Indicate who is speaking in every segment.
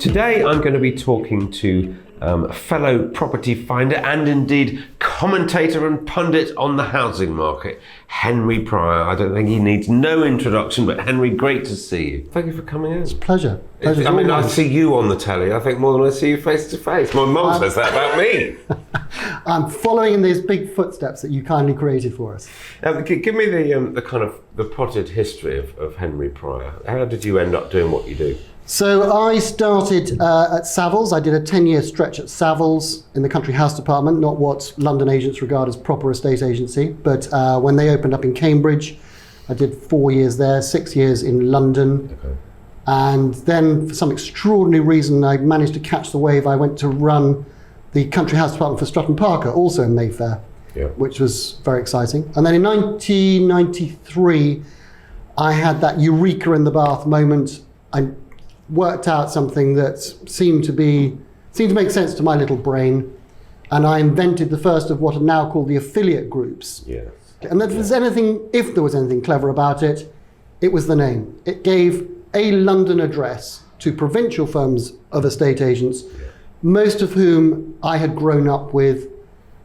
Speaker 1: Today I'm going to be talking to a fellow property finder and indeed commentator and pundit on the housing market, Henry Pryor. I don't think he needs no introduction, but Henry, great to see you. Thank you for coming in.
Speaker 2: It's a pleasure.
Speaker 1: I see you on the telly, I think, more than I see you face to face. My mum says that about me.
Speaker 2: I'm following in these big footsteps that you kindly created for us.
Speaker 1: Give me the kind of the potted history of Henry Pryor. How did you end up doing what you do?
Speaker 2: So I started at Savills. I did a 10-year stretch at Savills in the Country House Department, not what London agents regard as proper estate agency, but when they opened up in Cambridge, I did 4 years there, 6 years in London.
Speaker 1: Okay.
Speaker 2: And then for some extraordinary reason, I managed to catch the wave. I went to run the Country House Department for Stratton Parker, also in Mayfair, which was very exciting. And then in 1993, I had that eureka in the bath moment. I worked out something that seemed to make sense to my little brain, and I invented the first of what are now called the affiliate groups.
Speaker 1: Yes.
Speaker 2: And if there was anything clever about it, it was the name. It gave a London address to provincial firms of estate agents, most of whom I had grown up with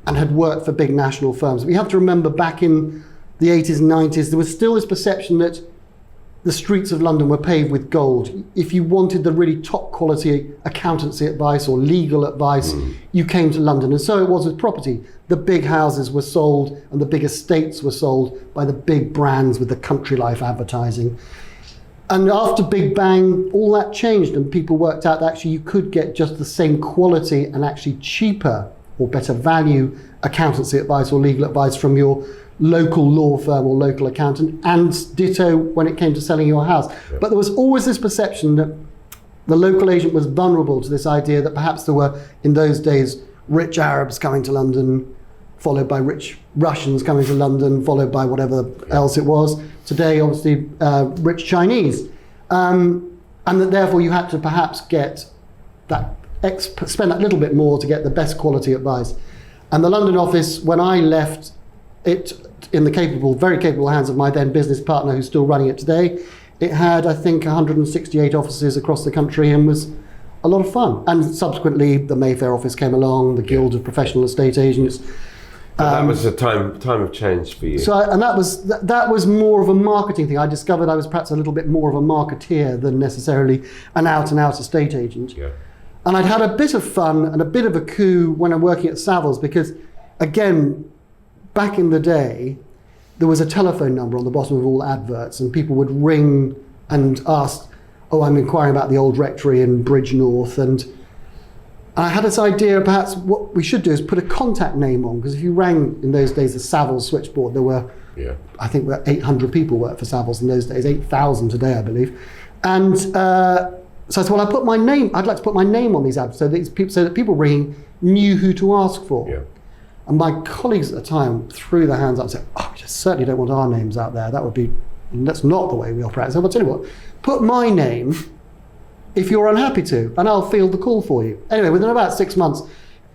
Speaker 2: and had worked for big national firms. We have to remember back in the 80s and 90s, there was still this perception that the streets of London were paved with gold. If you wanted the really top quality accountancy advice or legal advice, you came to London. And so it was with property. The big houses were sold and the big estates were sold by the big brands with the country life advertising. And after Big Bang, all that changed and people worked out that actually you could get just the same quality and actually cheaper or better value accountancy advice or legal advice from your local law firm or local accountant, and ditto when it came to selling your house. But there was always this perception that the local agent was vulnerable to this idea that perhaps there were, in those days, rich Arabs coming to London, followed by rich Russians coming to London, followed by whatever else it was. Today, obviously, rich Chinese. And that therefore you had to perhaps get that, spend that little bit more to get the best quality advice. And the London office, when I left it in the very capable hands of my then business partner who's still running it today, it had, I think, 168 offices across the country and was a lot of fun. And subsequently, the Mayfair office came along, the Guild of Professional Estate Agents.
Speaker 1: That was a time of change for you.
Speaker 2: So, and that was more of a marketing thing. I discovered I was perhaps a little bit more of a marketeer than necessarily an out-and-out estate agent.
Speaker 1: Yeah. And
Speaker 2: I'd had a bit of fun and a bit of a coup when I'm working at Savills because, again, back in the day, there was a telephone number on the bottom of all adverts and people would ring and ask, oh, I'm inquiring about the old rectory in Bridge North. And I had this idea, perhaps what we should do is put a contact name on, because if you rang in those days the Savills switchboard, there were, I think 800 people worked for Savills in those days, 8,000 today, I believe. And so I said, well, I'd like to put my name on these ads so that people ringing knew who to ask for.
Speaker 1: Yeah.
Speaker 2: And my colleagues at the time threw their hands up and said, oh, we just certainly don't want our names out there. That's not the way we operate. So I'll tell you what, put my name if you're unhappy to, and I'll field the call for you. Anyway, within about 6 months,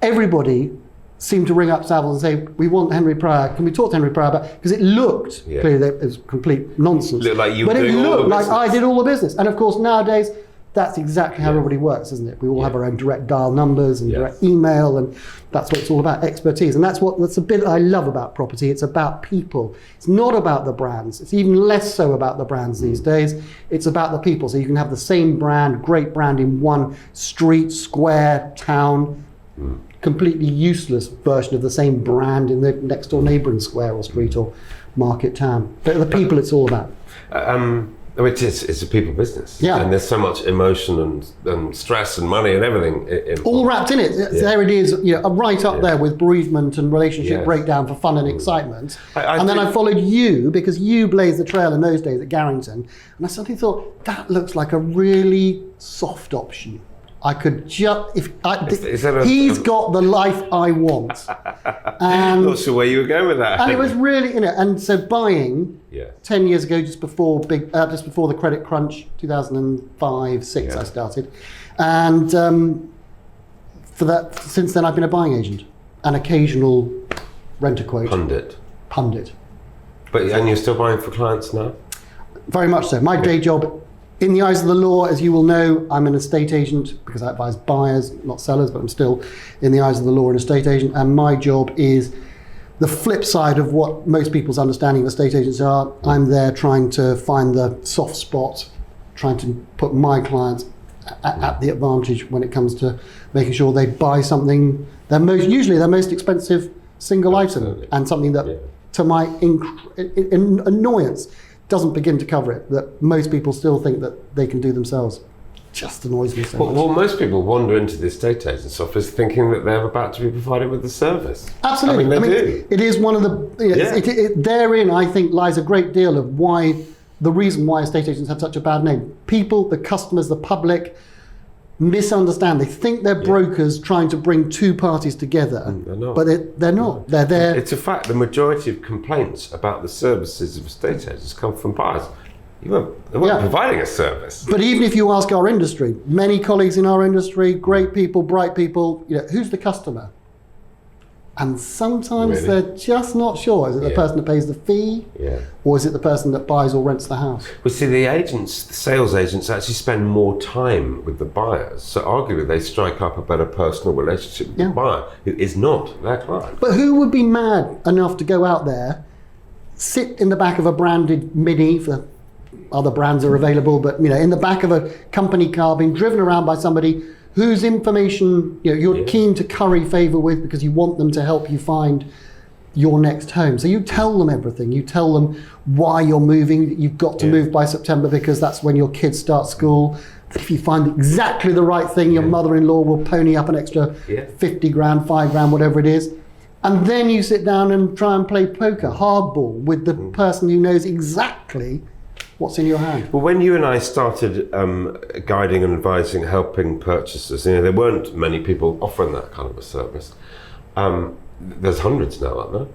Speaker 2: everybody seemed to ring up Savills and say, we want Henry Pryor. Can we talk to Henry Pryor about, because it looked clearly that it was complete nonsense.
Speaker 1: Looked like you were
Speaker 2: but
Speaker 1: doing
Speaker 2: it
Speaker 1: all
Speaker 2: looked
Speaker 1: the
Speaker 2: like
Speaker 1: business.
Speaker 2: I did all the business. And of course, nowadays, that's exactly how everybody works, isn't it? We all have our own direct dial numbers and direct email, and that's what it's all about, expertise. And that's a bit I love about property. It's about people. It's not about the brands. It's even less so about the brands these days. It's about the people. So you can have the same brand, great brand in one street, square, town, completely useless version of the same brand in the next door neighbouring square or street or market town. But the people it's all about.
Speaker 1: It's a people business, and there's so much emotion and stress and money and everything involved.
Speaker 2: All wrapped in it. There it is, right up there with bereavement and relationship breakdown for fun and excitement. Then I followed you because you blazed the trail in those days at Garrington, and I suddenly thought that looks like a really soft option. I could just, he's got the life I want.
Speaker 1: I'm not sure where you were going with that.
Speaker 2: And it was really, and so buying 10 years ago, just before the credit crunch, 2005-6, I started. And for that, since then I've been a buying agent, an occasional rent-a-quote.
Speaker 1: Pundit. And you're still buying for clients now?
Speaker 2: Very much so. My day job In the eyes of the law, as you will know, I'm an estate agent because I advise buyers, not sellers, but I'm still, in the eyes of the law, an estate agent. And my job is the flip side of what most people's understanding of estate agents are. I'm there trying to find the soft spot, trying to put my clients at the advantage when it comes to making sure they buy something, usually their most expensive single item, and something that, to my annoyance, doesn't begin to cover it, that most people still think that they can do themselves. Just annoys me so much.
Speaker 1: Well, most people wander into the estate agent's office thinking that they're about to be provided with the service.
Speaker 2: Absolutely.
Speaker 1: I mean, they do.
Speaker 2: It is one of the, therein I think lies a great deal of the reason why estate agents have such a bad name. People, the customers, the public, misunderstand. They think they're brokers trying to bring two parties together,
Speaker 1: they're not.
Speaker 2: But they're not. They're there.
Speaker 1: It's a fact. The majority of complaints about the services of estate agents come from buyers. They weren't providing a service.
Speaker 2: But even if you ask our industry, many colleagues in our industry, great people, bright people, who's the customer? And sometimes they're just not sure. Is it the person that pays the fee? Or is it the person that buys or rents the house?
Speaker 1: Well, see, the sales agents actually spend more time with the buyers. So arguably they strike up a better personal relationship with the buyer, who is not their client.
Speaker 2: But who would be mad enough to go out there, sit in the back of a branded Mini, for other brands are available, but in the back of a company car, being driven around by somebody whose information you're keen to curry favour with because you want them to help you find your next home. So you tell them everything. You tell them why you're moving. You've got to move by September because that's when your kids start school. If you find exactly the right thing, your mother-in-law will pony up an extra 50 grand, 5 grand, whatever it is. And then you sit down and try and play poker, hardball, with the person who knows exactly what's in your hand.
Speaker 1: Well, when you and I started guiding and advising, helping purchasers, there weren't many people offering that kind of a service. There's hundreds now, aren't there?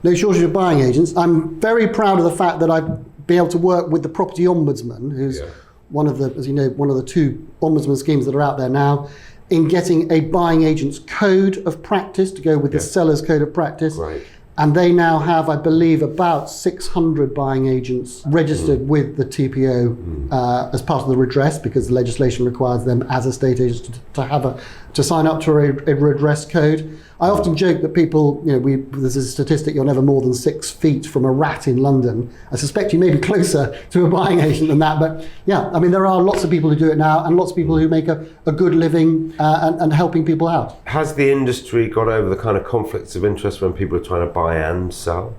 Speaker 2: No shortage of buying agents. I'm very proud of the fact that I've been able to work with the Property Ombudsman, who's one of the, as you know, one of the 2 ombudsman schemes that are out there now, in getting a buying agent's code of practice to go with the seller's code of practice.
Speaker 1: Right.
Speaker 2: And they now have, I believe, about 600 buying agents registered with the TPO as part of the redress, because the legislation requires them as estate agents to sign up to a redress code. I often joke that people, there's a statistic, you're never more than 6 feet from a rat in London. I suspect you may be closer to a buying agent than that, but there are lots of people who do it now, and lots of people who make a good living and helping people out.
Speaker 1: Has the industry got over the kind of conflicts of interest when people are trying to buy and sell?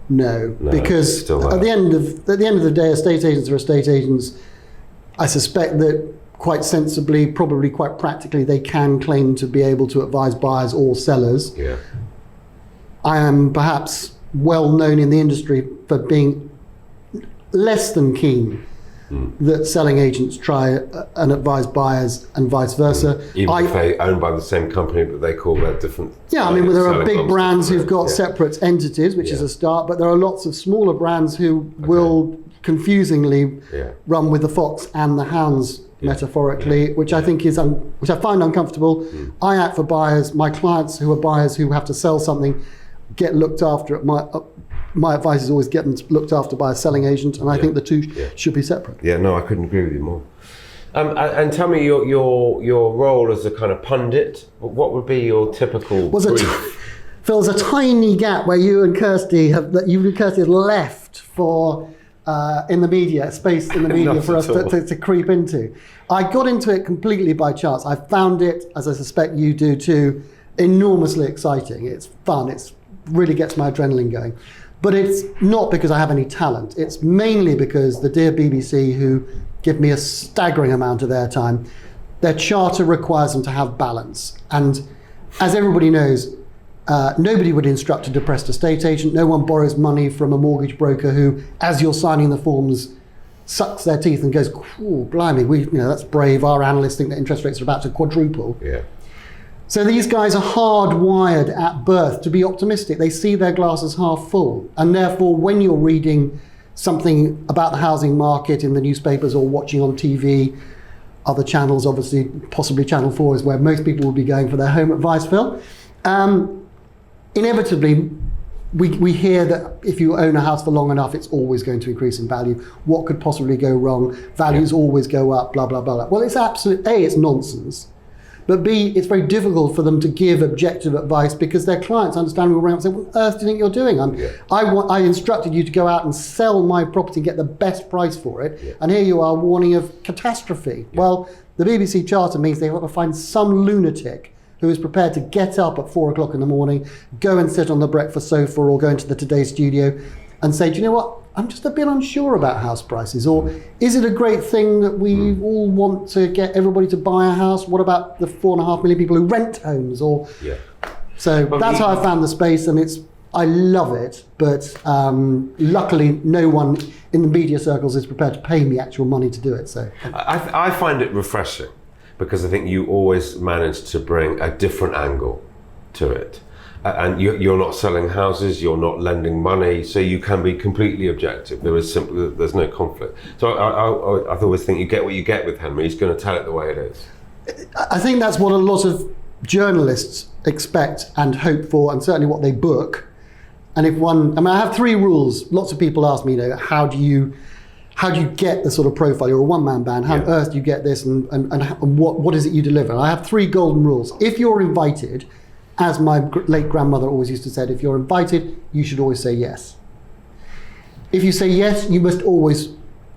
Speaker 2: No, because at the end of the day, estate agents are estate agents. I suspect that quite sensibly, probably quite practically, they can claim to be able to advise buyers or sellers.
Speaker 1: Yeah.
Speaker 2: I am perhaps well known in the industry for being less than keen that selling agents try and advise buyers and vice versa.
Speaker 1: Even if they own by the same company, but they call that different.
Speaker 2: Yeah, I mean, there are big brands who've got separate entities, which is a start, but there are lots of smaller brands who will confusingly run with the fox and the hounds, metaphorically, which I think which I find uncomfortable. I act for buyers. My clients who are buyers who have to sell something get looked after. My advice is always get them looked after by a selling agent, and I think the two should be separate.
Speaker 1: Yeah, no, I couldn't agree with you more. And tell me your role as a kind of pundit. What would be your typical brief?
Speaker 2: Phil, there's a tiny gap where you and Kirsty have left for in the media, space in the media for us to creep into. I got into it completely by chance. I found it, as I suspect you do too, enormously exciting. It's fun. It really gets my adrenaline going. But it's not because I have any talent. It's mainly because the dear BBC, who give me a staggering amount of airtime, their charter requires them to have balance. And as everybody knows, nobody would instruct a depressed estate agent. No one borrows money from a mortgage broker who, as you're signing the forms, sucks their teeth and goes, "Ooh, blimey, that's brave. Our analysts think that interest rates are about to quadruple."
Speaker 1: Yeah.
Speaker 2: So these guys are hardwired at birth to be optimistic. They see their glasses half full. And therefore, when you're reading something about the housing market in the newspapers or watching on TV, other channels, obviously, possibly Channel 4 is where most people will be going for their home advice, Phil. Inevitably, we hear that if you own a house for long enough, it's always going to increase in value. What could possibly go wrong? Values always go up, blah, blah, blah, blah. Well, it's absolute, A, it's nonsense. But B, it's very difficult for them to give objective advice because their clients understandably will ring up and say, what on earth do you think you're doing? I instructed you to go out and sell my property and get the best price for it. And here you are warning of catastrophe. Well, the BBC Charter means they've got to find some lunatic who is prepared to get up at 4 o'clock in the morning, go and sit on the breakfast sofa or go into the Today studio and say, do you know what? I'm just a bit unsure about house prices. Or is it a great thing that we all want to get everybody to buy a house? What about the 4.5 million people who rent homes? Or So that's how I found the space, and I love it. But luckily, no one in the media circles is prepared to pay me actual money to do it. So
Speaker 1: I find it refreshing because I think you always manage to bring a different angle to it. And you're not selling houses, you're not lending money, so you can be completely objective. There's no conflict. So I always think you get what you get with Henry. He's going to tell it the way it is.
Speaker 2: I think that's what a lot of journalists expect and hope for, and certainly what they book. And I have 3 rules. Lots of people ask me, how do you get the sort of profile? You're a one-man band. How on earth do you get this, and what is it you deliver? And I have 3 golden rules. If you're invited, as my late grandmother always used to say, if you're invited, you should always say yes. If you say yes, you must always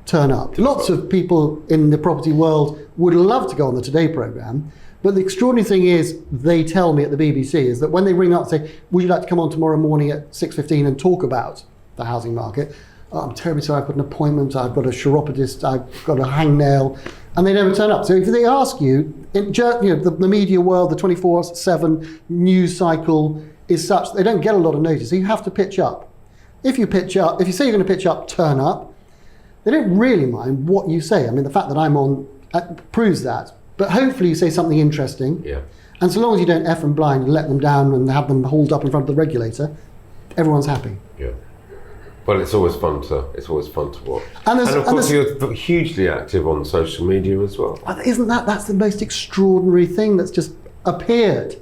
Speaker 2: turn up. Lots of people in the property world would love to go on the Today programme, but the extraordinary thing is, they tell me at the BBC, is that when they ring up and say, would you like to come on tomorrow morning at 6:15 and talk about the housing market? Oh, I'm terribly sorry, I've got an appointment, I've got a chiropodist, I've got a hangnail, and they never turn up. So if they ask you, the media world, the 24/7 news cycle is such, they don't get a lot of notice, so you have to pitch up. If you say you're going to pitch up, turn up. They don't really mind what you say. I mean, the fact that I'm on proves that. But hopefully you say something interesting. And so long as you don't F and blind and let them down and have them hauled up in front of the regulator, everyone's happy.
Speaker 1: Well, it's always fun to watch. And of course, you're hugely active on social media as well.
Speaker 2: Isn't that's the most extraordinary thing that's just appeared?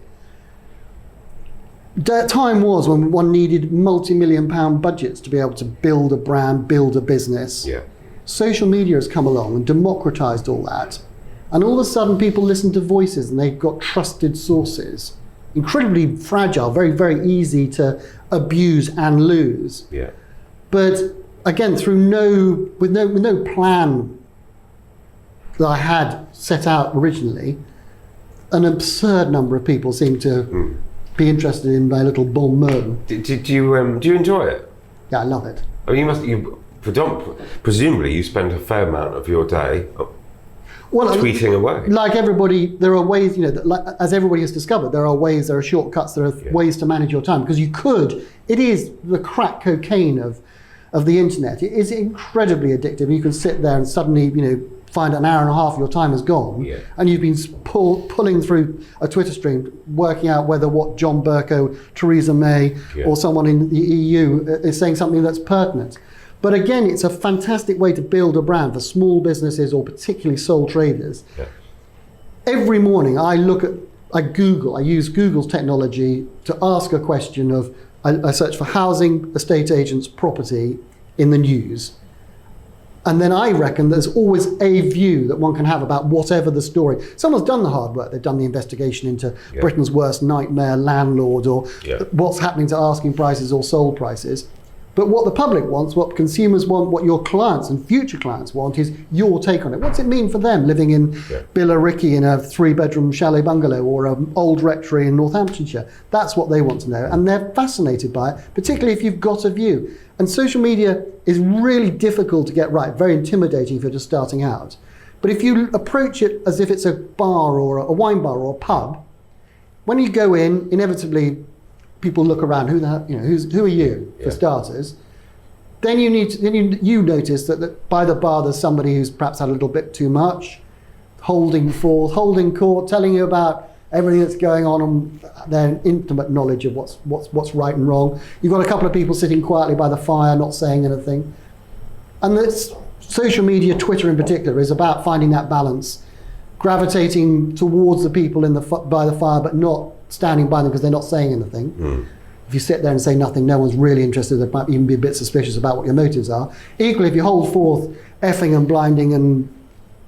Speaker 2: The time was when one needed multi-million-pound budgets to be able to build a brand, build a business. Social media has come along and democratized all that. And all of a sudden, people listen to voices and they've got trusted sources. Incredibly fragile, very, very easy to abuse and lose. But again, with no plan that I had set out originally, an absurd number of people seem to be interested in my little bon mot.
Speaker 1: Do you enjoy it?
Speaker 2: Yeah, I love it.
Speaker 1: I mean, presumably you spend a fair amount of your day tweeting away. Like
Speaker 2: everybody, there are ways, as everybody has discovered, there are shortcuts, there are ways to manage your time, because it is the crack cocaine of the internet. It is incredibly addictive. You can sit there and suddenly, find an hour and a half of your time has gone, and you've been pulling through a Twitter stream, working out whether what John Bercow, Theresa May, or someone in the EU is saying something that's pertinent. But again, it's a fantastic way to build a brand for small businesses or particularly sole traders. Every morning I use Google's technology to ask a question of, I search for housing, estate agents, property in the news. And then I reckon there's always a view that one can have about whatever the story. Someone's done the hard work. They've done the investigation into Britain's worst nightmare landlord, or what's happening to asking prices or sold prices. But what the public wants, what consumers want, what your clients and future clients want is your take on it. What's it mean for them living in Billericay in a 3-bedroom chalet bungalow or an old rectory in Northamptonshire? That's what they want to know. And they're fascinated by it, particularly if you've got a view. And social media is really difficult to get right, very intimidating if you're just starting out. But if you approach it as if it's a bar or a wine bar or a pub, when you go in, inevitably people look around. Who are you, for starters? Then you notice that by the bar there's somebody who's perhaps had a little bit too much, holding court, telling you about everything that's going on and their intimate knowledge of what's right and wrong. You've got a couple of people sitting quietly by the fire, not saying anything. And this social media, Twitter in particular, is about finding that balance, gravitating towards the people by the fire, but not standing by them because they're not saying anything. if you sit there and say nothing, no one's really interested. They might even be a bit suspicious about what your motives are. Equally, if you hold forth effing and blinding and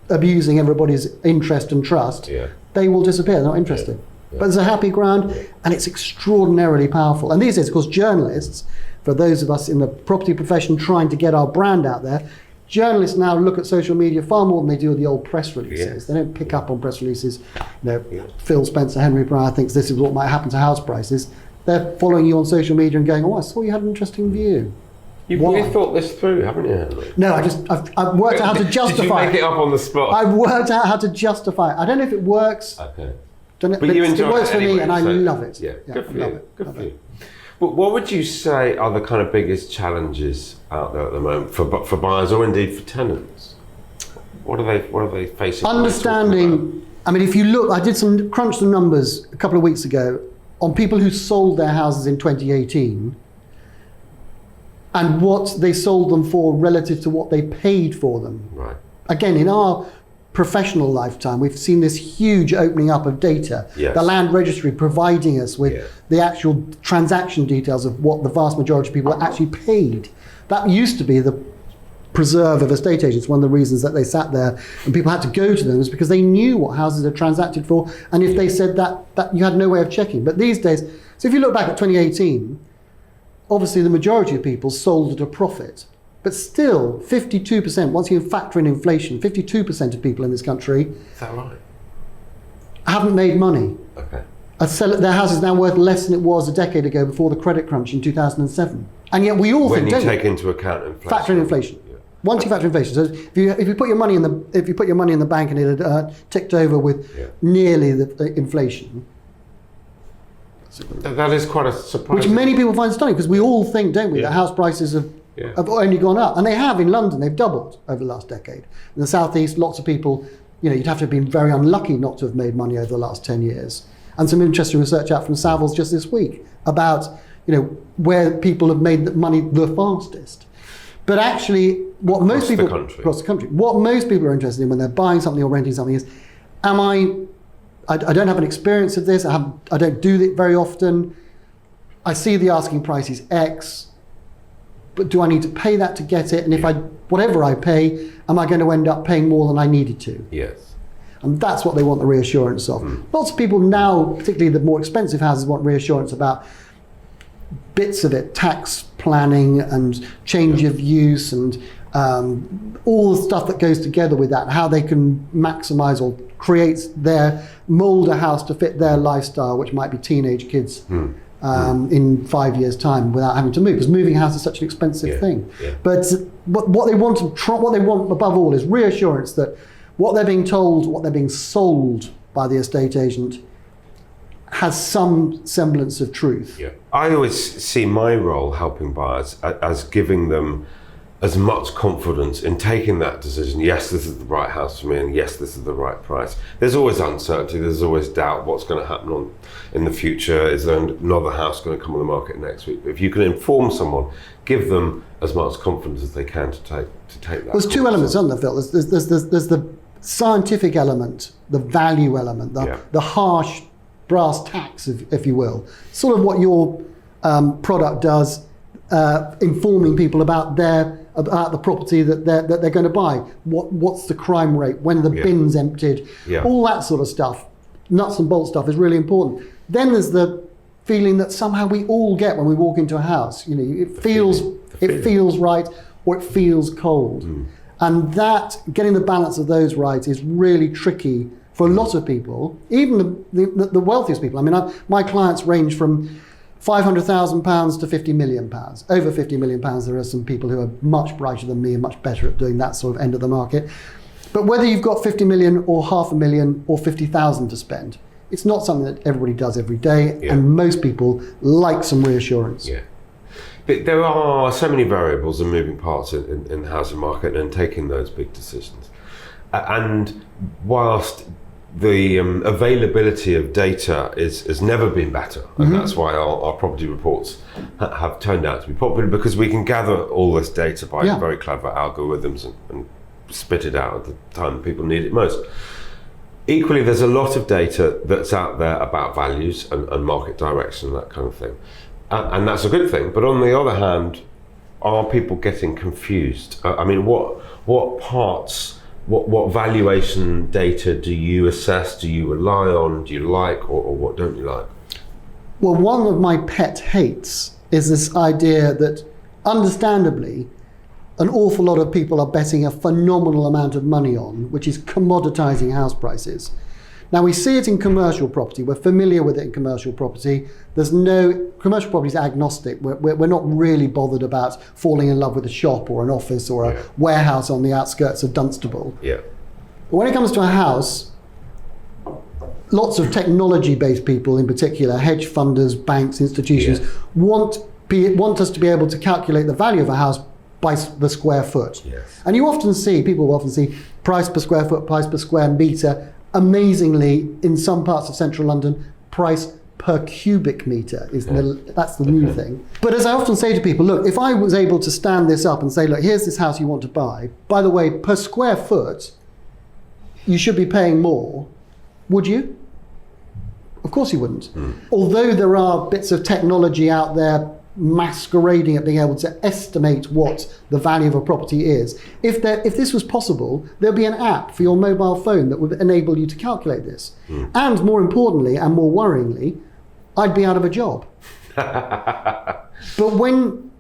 Speaker 2: abusing everybody's interest and trust, they will disappear. They're not interested. But there's a happy ground, and it's extraordinarily powerful. And these days, of course, journalists, for those of us in the property profession trying to get our brand out there, journalists now look at social media far more than they do the old press releases. They don't pick up on press releases. Phil Spencer, Henry Pryor thinks this is what might happen to house prices. They're following you on social media and going, oh, I saw you had an interesting view.
Speaker 1: You've really thought this through, haven't you, Henry?
Speaker 2: No, I've worked out how to justify
Speaker 1: Did you make it up on the spot?
Speaker 2: I've worked out how to justify it. I don't know if it works.
Speaker 1: Okay.
Speaker 2: But it works for me, and I love it.
Speaker 1: Yeah, good for you. Good for you. But what would you say are the kind of biggest challenges out there at the moment for buyers or indeed for tenants? What are they facing?
Speaker 2: Understanding. I mean, if you look, I did crunch some numbers a couple of weeks ago on people who sold their houses in 2018 and what they sold them for relative to what they paid for them.
Speaker 1: Right.
Speaker 2: Again, in our professional lifetime, we've seen this huge opening up of data.
Speaker 1: Yes.
Speaker 2: The land registry providing us with the actual transaction details of what the vast majority of people actually paid. That used to be the preserve of estate agents. One of the reasons that they sat there and people had to go to them is because they knew what houses are transacted for, and if they said that you had no way of checking. But these days, so if you look back at 2018, obviously the majority of people sold at a profit. But still, 52%, once you factor in inflation, 52% of people in this country
Speaker 1: is that right?
Speaker 2: Haven't made money.
Speaker 1: Okay.
Speaker 2: Their house is now worth less than it was a decade ago before the credit crunch in 2007. And yet we all
Speaker 1: when
Speaker 2: think,
Speaker 1: you take into account inflation.
Speaker 2: Factor in inflation. Yeah. Once you factor in inflation, so if you put your money in the bank and it had ticked over with nearly the inflation.
Speaker 1: That is quite a surprise.
Speaker 2: Which many people find stunning, because we all think, don't we, that house prices have only gone up. And they have in London, they've doubled over the last decade. In the southeast, lots of people, you'd have to have been very unlucky not to have made money over the last 10 years. And some interesting research out from Savills just this week about, where people have made the money the fastest. But actually, what most people across the country, what most people are interested in when they're buying something or renting something is, I don't have an experience of this. I don't do it very often. I see the asking price is X, but do I need to pay that to get it? And if whatever I pay, am I going to end up paying more than I needed to?
Speaker 1: Yes.
Speaker 2: And that's what they want the reassurance of. Lots of people now, particularly the more expensive houses, want reassurance about bits of it, tax planning and change of use and all the stuff that goes together with that, how they can maximize or mold a house to fit their lifestyle, which might be teenage kids in 5 years' time without having to move, because moving a house is such an expensive thing. Yeah. But what they want above all is reassurance that what they're being told, what they're being sold by the estate agent has some semblance of truth.
Speaker 1: Yeah. I always see my role helping buyers as giving them as much confidence in taking that decision. Yes, this is the right house for me, and yes, this is the right price. There's always uncertainty, there's always doubt what's going to happen in the future. Is there another house going to come on the market next week? But if you can inform someone, give them as much confidence as they can to take that.
Speaker 2: There's two elements, aren't there, Phil? There's the scientific element, the value element, the harsh brass tacks, if you will. Sort of what your product does, informing people about the property that they're going to buy. What's the crime rate? When are the bins emptied? Yeah. All that sort of stuff, nuts and bolts stuff, is really important. Then there's the feeling that somehow we all get when we walk into a house. It feels right, or it feels cold, and that getting the balance of those right is really tricky for a lot of people, even the wealthiest people. I mean, my clients range from £500,000 to £50 million. Over £50 million, there are some people who are much brighter than me and much better at doing that sort of end of the market. But whether you've got 50 million or £500,000 or 50,000 to spend, it's not something that everybody does every day, and most people like some reassurance. Yeah.
Speaker 1: But there are so many variables and moving parts in the housing market and taking those big decisions. And whilst the availability of data has never been better, and that's why our property reports have turned out to be popular, because we can gather all this data by very clever algorithms and spit it out at the time people need it most. Equally, there's a lot of data that's out there about values and market direction and that kind of thing. And that's a good thing. But on the other hand, are people getting confused? I mean, what parts, what valuation data do you assess? Do you rely on? Do you like, or what don't you like?
Speaker 2: Well, one of my pet hates is this idea that, understandably, an awful lot of people are betting a phenomenal amount of money on, which is commoditizing house prices. Now, we see it in commercial property. We're familiar with it in commercial property. Commercial property is agnostic. We're not really bothered about falling in love with a shop or an office or a warehouse on the outskirts of Dunstable.
Speaker 1: Yeah.
Speaker 2: But when it comes to a house, lots of technology-based people in particular, hedge funders, banks, institutions, want us to be able to calculate the value of a house by the square foot.
Speaker 1: Yes.
Speaker 2: And people will often see price per square foot, price per square metre. Amazingly, in some parts of central London, price per cubic metre that's the new thing. But as I often say to people, look, if I was able to stand this up and say, look, here's this house you want to buy, by the way, per square foot, you should be paying more, would you? Of course you wouldn't. Although there are bits of technology out there masquerading at being able to estimate what the value of a property is. If this was possible, there'd be an app for your mobile phone that would enable you to calculate this. And more importantly, and more worryingly, I'd be out of a job.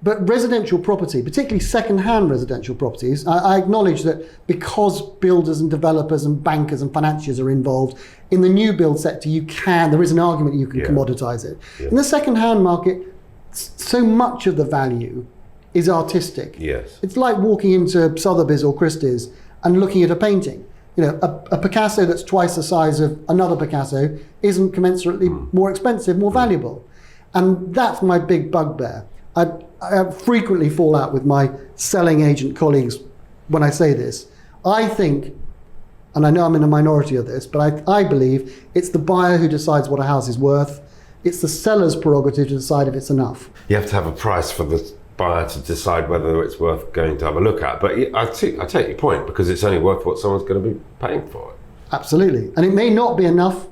Speaker 2: But residential property, particularly second-hand residential properties, I acknowledge that because builders and developers and bankers and financiers are involved, in the new build sector there is an argument you can commoditize it. In the second-hand market, so much of the value is artistic.
Speaker 1: Yes.
Speaker 2: It's like walking into Sotheby's or Christie's and looking at a painting. You know, a Picasso that's twice the size of another Picasso isn't commensurately more expensive, more valuable. And that's my big bugbear. I frequently fall out with my selling agent colleagues when I say this. I think, and I know I'm in a minority of this, but I believe it's the buyer who decides what a house is worth. It's the seller's prerogative to decide if it's enough.
Speaker 1: You have to have a price for the buyer to decide whether it's worth going to have a look at. But I take your point, because it's only worth what someone's going to be paying for it.
Speaker 2: Absolutely. And it may not be enough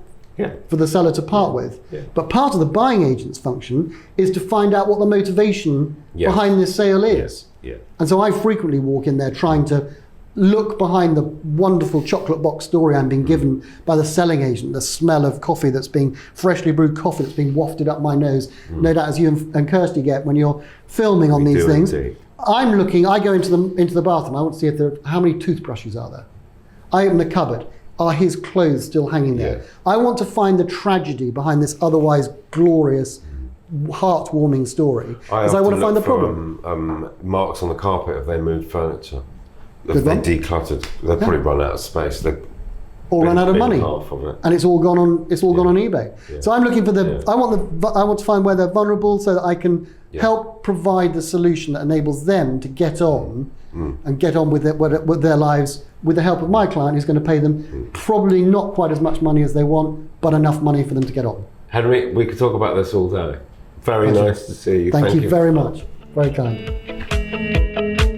Speaker 2: for the seller to part with.
Speaker 1: Yeah.
Speaker 2: But part of the buying agent's function is to find out what the motivation behind this sale is.
Speaker 1: Yeah.
Speaker 2: And so I frequently walk in there trying to look behind the wonderful chocolate box story I'm being given by the selling agent, the smell of coffee freshly brewed coffee that's being wafted up my nose, no doubt as you and Kirsty get when you're filming on these things.
Speaker 1: Indeed.
Speaker 2: I go into the bathroom, I want to see if how many toothbrushes are there. I open the cupboard, are his clothes still hanging there?
Speaker 1: Yeah.
Speaker 2: I want to find the tragedy behind this otherwise glorious, heartwarming story, because I want to find the problem.
Speaker 1: Marks on the carpet if they moved furniture.
Speaker 2: Good
Speaker 1: They
Speaker 2: one.
Speaker 1: decluttered. They've probably run out of space.
Speaker 2: Or run out of money,
Speaker 1: half of it.
Speaker 2: and it's all gone on. It's all gone on eBay.
Speaker 1: Yeah.
Speaker 2: So I'm looking for I want to find where they're vulnerable, so that I can help provide the solution that enables them to get on and get on with their lives, with the help of my client, who's going to pay them probably not quite as much money as they want, but enough money for them to get on.
Speaker 1: Henry, we could talk about this all day. Very nice to see you.
Speaker 2: Thank you very much. Very kind.